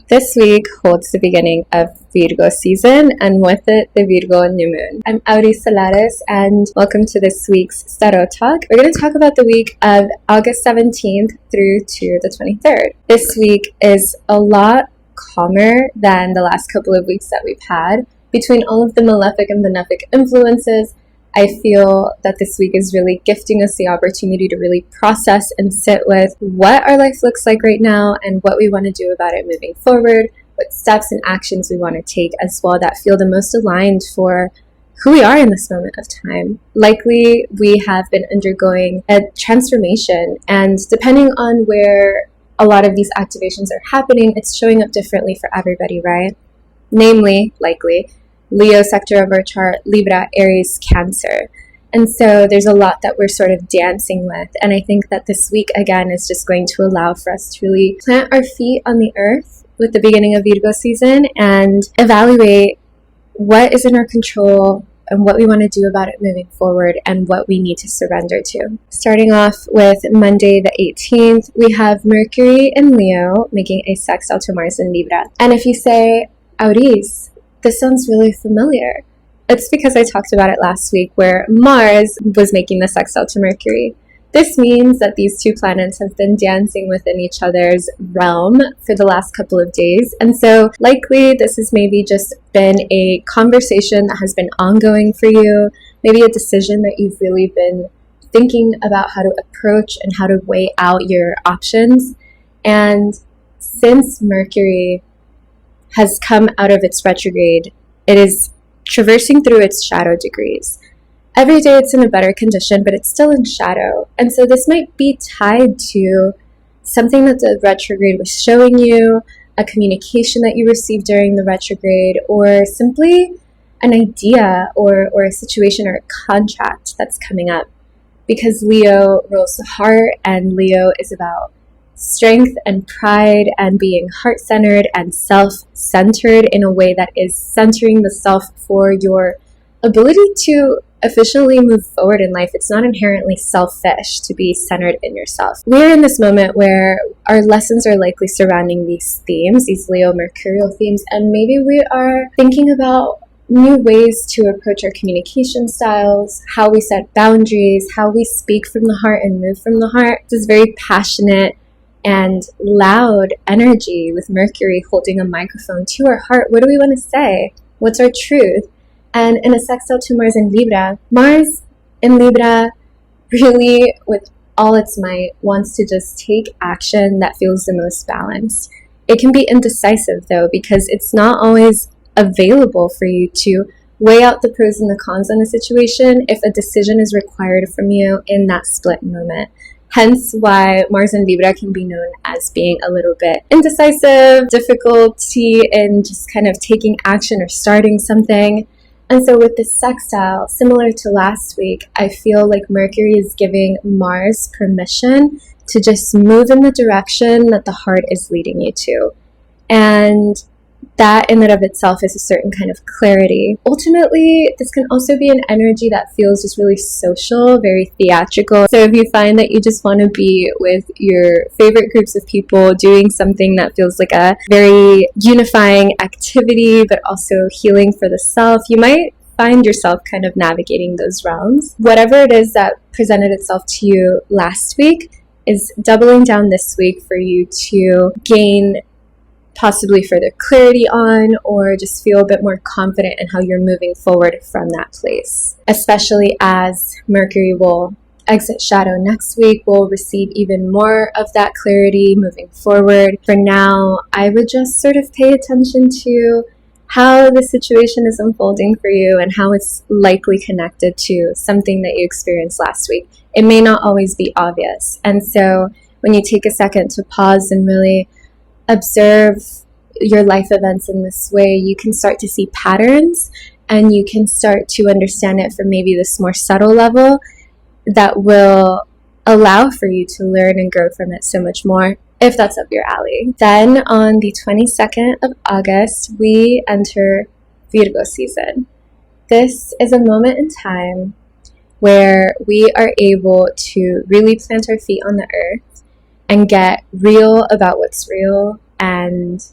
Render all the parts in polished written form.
This week holds the beginning of Virgo season, and with it, the Virgo new moon. I'm Auri Solares, and welcome to this week's Starot talk. We're going to talk about the week of August 17th through to the 23rd. This week is a lot calmer than the last couple of weeks that we've had. Between all of the malefic and benefic influences, I feel that this week is really gifting us the opportunity to really process and sit with what our life looks like right now and what we want to do about it moving forward, what steps and actions we want to take as well that feel the most aligned for who we are in this moment of time. Likely, we have been undergoing a transformation, and depending on where a lot of these activations are happening, it's showing up differently for everybody, right? Namely, likely, Leo sector of our chart, Libra, Aries, Cancer. And so there's a lot that we're sort of dancing with. And I think that this week, again, is just going to allow for us to really plant our feet on the earth with the beginning of Virgo season and evaluate what is in our control and what we want to do about it moving forward and what we need to surrender to. Starting off with Monday the 18th, we have Mercury in Leo making a sextile to Mars in Libra. And if you say, Auris, this sounds really familiar. It's because I talked about it last week where Mars was making the sextile to Mercury. This means that these two planets have been dancing within each other's realm for the last couple of days. And so likely this has maybe just been a conversation that has been ongoing for you, maybe a decision that you've really been thinking about how to approach and how to weigh out your options. And since Mercury has come out of its retrograde, it is traversing through its shadow degrees. Every day it's in a better condition, but it's still in shadow. And so this might be tied to something that the retrograde was showing you, a communication that you received during the retrograde, or simply an idea or a situation or a contract that's coming up. Because Leo rules the heart, and Leo is about strength and pride and being heart-centered and self-centered in a way that is centering the self for your ability to efficiently move forward in life. It's not inherently selfish to be centered in yourself. We're in this moment where our lessons are likely surrounding these themes, these Leo-Mercurial themes, and maybe we are thinking about new ways to approach our communication styles, how we set boundaries, how we speak from the heart and move from the heart. This is very passionate and loud energy with Mercury holding a microphone to our heart. What do we want to say? What's our truth? And in a sextile to Mars in Libra, Mars in Libra really, with all its might, wants to just take action that feels the most balanced. It can be indecisive, though, because it's not always available for you to weigh out the pros and the cons in a situation if a decision is required from you in that split moment. Hence why Mars in Libra can be known as being a little bit indecisive, difficulty in just kind of taking action or starting something. And so with this sextile, similar to last week, I feel like Mercury is giving Mars permission to just move in the direction that the heart is leading you to. And that in and of itself is a certain kind of clarity. Ultimately, this can also be an energy that feels just really social, very theatrical. So if you find that you just want to be with your favorite groups of people doing something that feels like a very unifying activity, but also healing for the self, you might find yourself kind of navigating those realms. Whatever it is that presented itself to you last week is doubling down this week for you to gain possibly further clarity on, or just feel a bit more confident in how you're moving forward from that place. Especially as Mercury will exit shadow next week, we'll receive even more of that clarity moving forward. For now, I would just sort of pay attention to how the situation is unfolding for you and how it's likely connected to something that you experienced last week. It may not always be obvious. And so when you take a second to pause and really observe your life events in this way, you can start to see patterns and you can start to understand it from maybe this more subtle level that will allow for you to learn and grow from it so much more, if that's up your alley. Then on the 22nd of August, we enter Virgo season. This is a moment in time where we are able to really plant our feet on the earth and get real about what's real and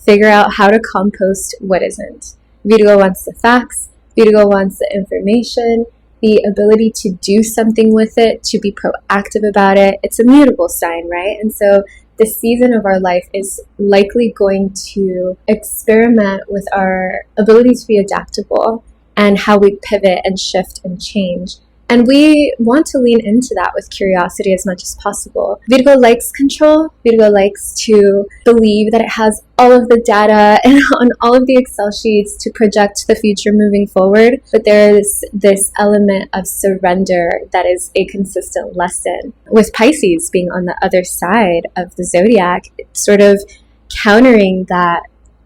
figure out how to compost what isn't. Virgo wants the facts, Virgo wants the information, the ability to do something with it, to be proactive about it. It's a mutable sign, right? And so this season of our life is likely going to experiment with our ability to be adaptable and how we pivot and shift and change. And we want to lean into that with curiosity as much as possible. Virgo likes control. Virgo likes to believe that it has all of the data and on all of the Excel sheets to project the future moving forward. But there is this element of surrender that is a consistent lesson. With Pisces being on the other side of the zodiac, sort of countering that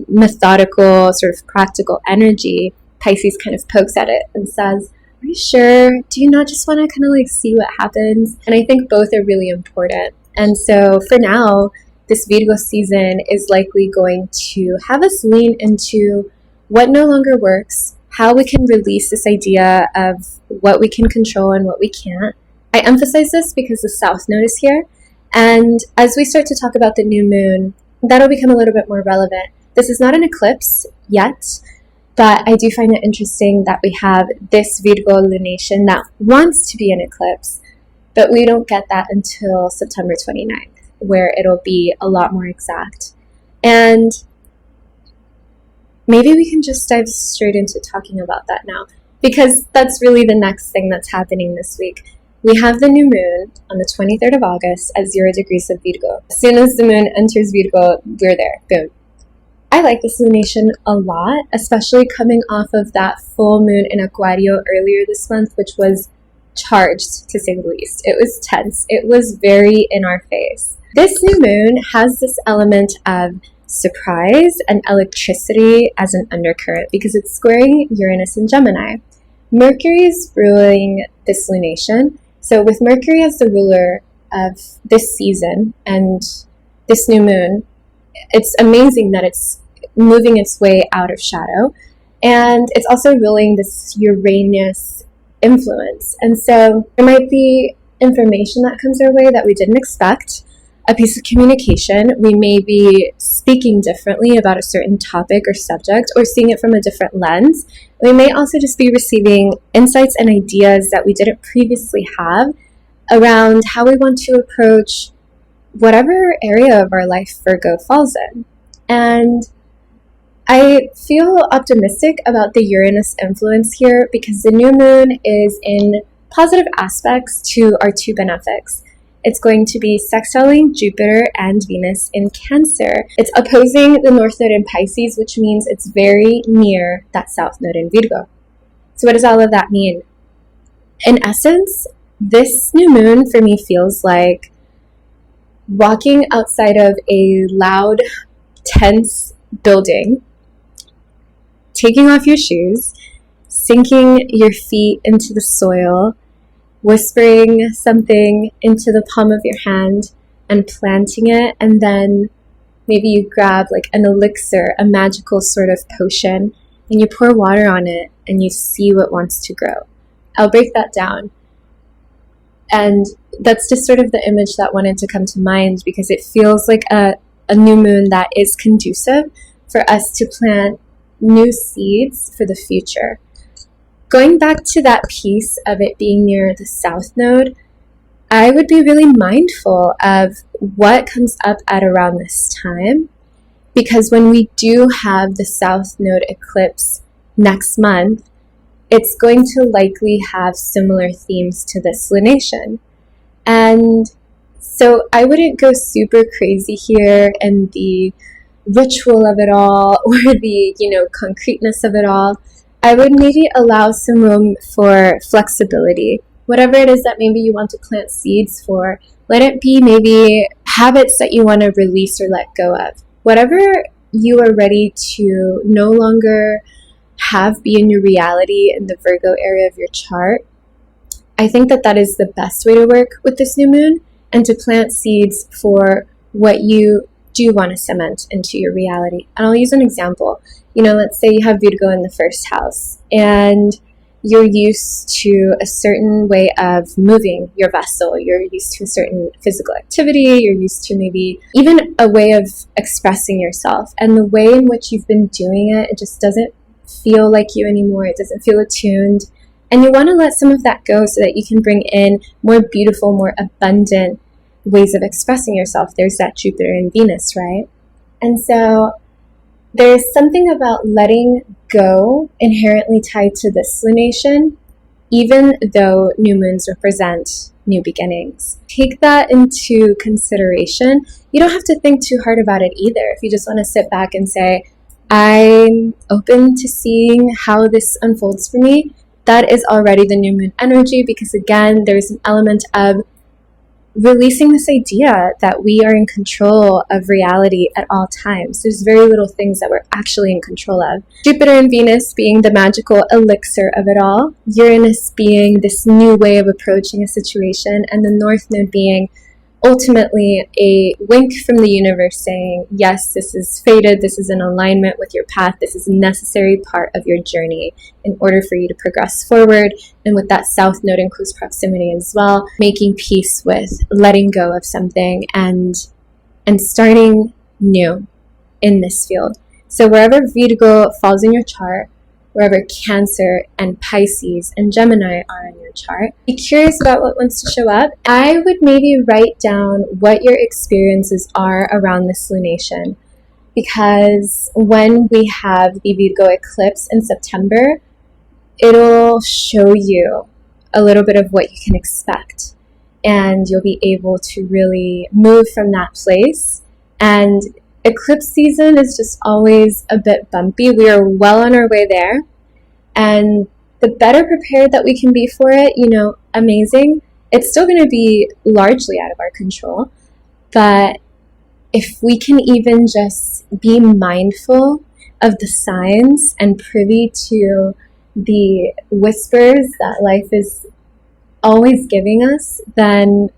methodical, sort of practical energy, Pisces kind of pokes at it and says, are you sure? Do you not just want to kind of like see what happens? And I think both are really important. And so for now, this Virgo season is likely going to have us lean into what no longer works, how we can release this idea of what we can control and what we can't. I emphasize this because the South Node is here. And as we start to talk about the new moon, that'll become a little bit more relevant. This is not an eclipse yet, but I do find it interesting that we have this Virgo lunation that wants to be an eclipse, but we don't get that until September 29th, where it'll be a lot more exact. And maybe we can just dive straight into talking about that now, because that's really the next thing that's happening this week. We have the new moon on the 23rd of August at 0 degrees of Virgo. As soon as the moon enters Virgo, we're there. Boom. I like this lunation a lot, especially coming off of that full moon in Aquario earlier this month, which was charged, to say the least. It was tense. It was very in our face. This new moon has this element of surprise and electricity as an undercurrent because it's squaring Uranus and Gemini. Mercury is ruling this lunation. So with Mercury as the ruler of this season and this new moon, it's amazing that it's moving its way out of shadow. And it's also ruling this Uranus influence. And so there might be information that comes our way that we didn't expect, a piece of communication. We may be speaking differently about a certain topic or subject or seeing it from a different lens. We may also just be receiving insights and ideas that we didn't previously have around how we want to approach whatever area of our life Virgo falls in. And I feel optimistic about the Uranus influence here because the new moon is in positive aspects to our two benefics. It's going to be sextiling Jupiter and Venus in Cancer. It's opposing the North Node in Pisces, which means it's very near that South Node in Virgo. So what does all of that mean? In essence, this new moon for me feels like walking outside of a loud, tense building, taking off your shoes, sinking your feet into the soil, whispering something into the palm of your hand and planting it, and then maybe you grab like an elixir, a magical sort of potion, and you pour water on it and you see what wants to grow. I'll break that down. And that's just sort of the image that wanted to come to mind because it feels like a new moon that is conducive for us to plant new seeds for the future. Going back to that piece of it being near the South Node, I would be really mindful of what comes up at around this time, because when we do have the South Node eclipse next month, it's going to likely have similar themes to this lunation. And so I wouldn't go super crazy here and the ritual of it all or the, concreteness of it all. I would maybe allow some room for flexibility. Whatever it is that maybe you want to plant seeds for, let it be maybe habits that you want to release or let go of. Whatever you are ready to no longer have be in your reality in the Virgo area of your chart, I think that is the best way to work with this new moon and to plant seeds for what you do want to cement into your reality. And I'll use an example. Let's say you have Virgo in the first house and you're used to a certain way of moving your vessel. You're used to a certain physical activity. You're used to maybe even a way of expressing yourself. And the way in which you've been doing it, it just doesn't feel like you anymore. It doesn't feel attuned. And you want to let some of that go so that you can bring in more beautiful, more abundant ways of expressing yourself. There's that Jupiter and Venus, right? And so there's something about letting go inherently tied to this lunation, even though new moons represent new beginnings. Take that into consideration. You don't have to think too hard about it either. If you just want to sit back and say, I'm open to seeing how this unfolds for me, that is already the new moon energy, because again, there's an element of releasing this idea that we are in control of reality at all times. There's very little things that we're actually in control of. Jupiter and Venus being the magical elixir of it all, Uranus being this new way of approaching a situation, and the North Node being ultimately a wink from the universe saying, yes, this is fated, this is in alignment with your path, this is a necessary part of your journey in order for you to progress forward. And with that South Node in close proximity as well, making peace with letting go of something and starting new in this field. So wherever Virgo falls in your chart, wherever Cancer and Pisces and Gemini are in your chart, be curious about what wants to show up. I would maybe write down what your experiences are around this lunation, because when we have the Virgo eclipse in September, it'll show you a little bit of what you can expect, and you'll be able to really move from that place. And eclipse season is just always a bit bumpy. We are well on our way there, and the better prepared that we can be for it, amazing. It's still going to be largely out of our control, but if we can even just be mindful of the signs and privy to the whispers that life is always giving us, then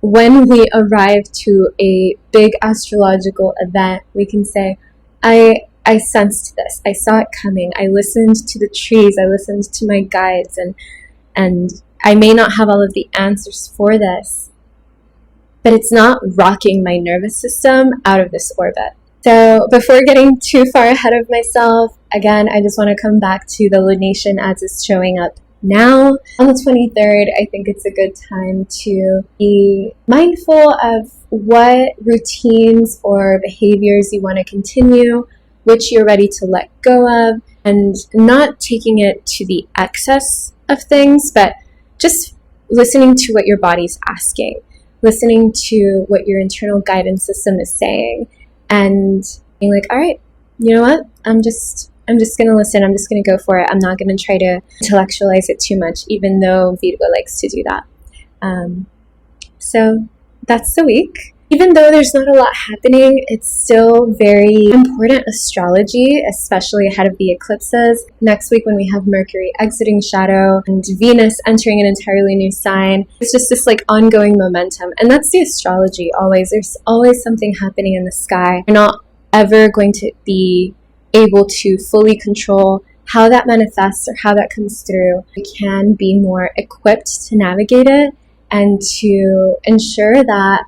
when we arrive to a big astrological event, we can say, I sensed this. I saw it coming. I listened to the trees. I listened to my guides, and I may not have all of the answers for this, but it's not rocking my nervous system out of this orbit. So before getting too far ahead of myself, again, I just want to come back to the lunation as it's showing up now. On the 23rd, I think it's a good time to be mindful of what routines or behaviors you want to continue, which you're ready to let go of, and not taking it to the excess of things, but just listening to what your body's asking, listening to what your internal guidance system is saying, and being like, all right, you know what? I'm just going to listen. I'm just going to go for it. I'm not going to try to intellectualize it too much, even though Virgo likes to do that. So that's the week. Even though there's not a lot happening, it's still very important astrology, especially ahead of the eclipses. Next week when we have Mercury exiting shadow and Venus entering an entirely new sign, it's just this ongoing momentum. And that's the astrology always. There's always something happening in the sky. You're not ever going to be able to fully control how that manifests or how that comes through. We can be more equipped to navigate it and to ensure that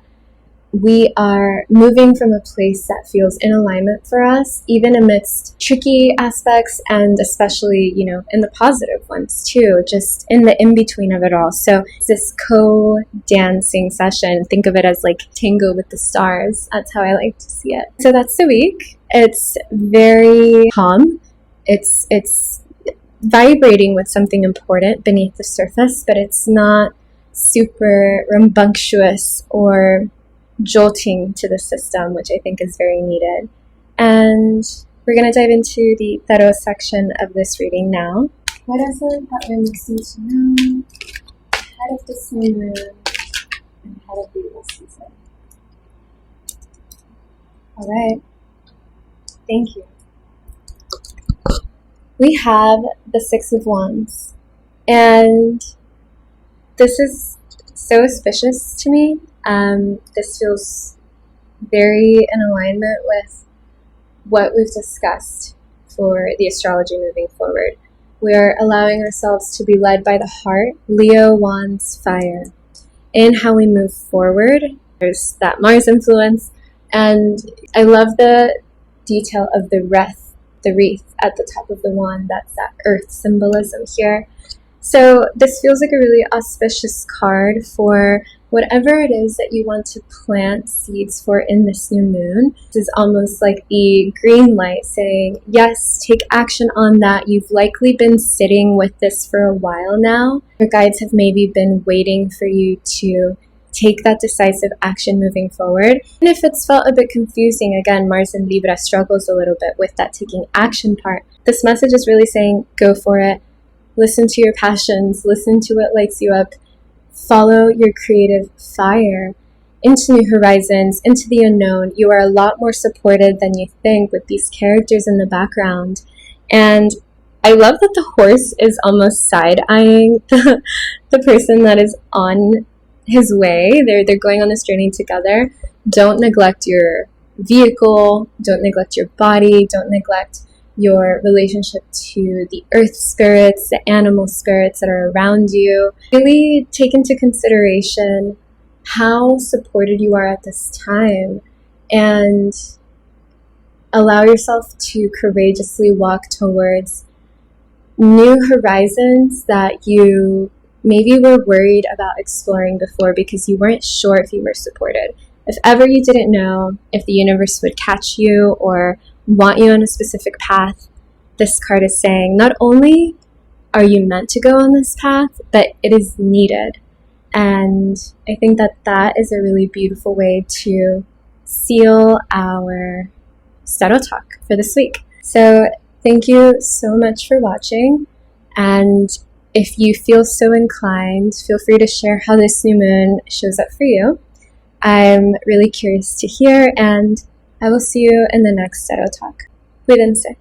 we are moving from a place that feels in alignment for us, even amidst tricky aspects, and especially, in the positive ones too, just in the in-between of it all. So it's this co-dancing session. Think of it as tango with the stars. That's how I like to see it. So that's the week. It's very calm. It's vibrating with something important beneath the surface, but it's not super rambunctious or jolting to the system, which I think is very needed. And we're going to dive into the Starot section of this reading now. What is it that we're missing to know ahead of this new moon and ahead of the season? All right. Thank you. We have the Six of Wands, and this is so auspicious to me. This feels very in alignment with what we've discussed for the astrology moving forward. We're allowing ourselves to be led by the heart. Leo wands fire. In how we move forward, there's that Mars influence. And I love the detail of the wreath at the top of the wand. That's that earth symbolism here. So this feels like a really auspicious card for whatever it is that you want to plant seeds for in this new moon. This is almost like the green light saying, yes, take action on that. You've likely been sitting with this for a while now. Your guides have maybe been waiting for you to take that decisive action moving forward. And if it's felt a bit confusing, again, Mars in Libra struggles a little bit with that taking action part. This message is really saying, go for it. Listen to your passions. Listen to what lights you up. Follow your creative fire into new horizons, into the unknown. You are a lot more supported than you think with these characters in the background. And I love that the horse is almost side-eyeing the person that is on his way. They're going on this journey together. Don't neglect your vehicle. Don't neglect your body. Don't neglect your relationship to the earth spirits, the animal spirits that are around you. Really take into consideration how supported you are at this time and allow yourself to courageously walk towards new horizons that you maybe were worried about exploring before because you weren't sure if you were supported. If ever you didn't know if the universe would catch you or want you on a specific path, this card is saying not only are you meant to go on this path, but it is needed. And I think that that is a really beautiful way to seal our Starot talk for this week. So thank you so much for watching. And if you feel so inclined, feel free to share how this new moon shows up for you. I'm really curious to hear, and I will see you in the next Starot talk. Cuídense.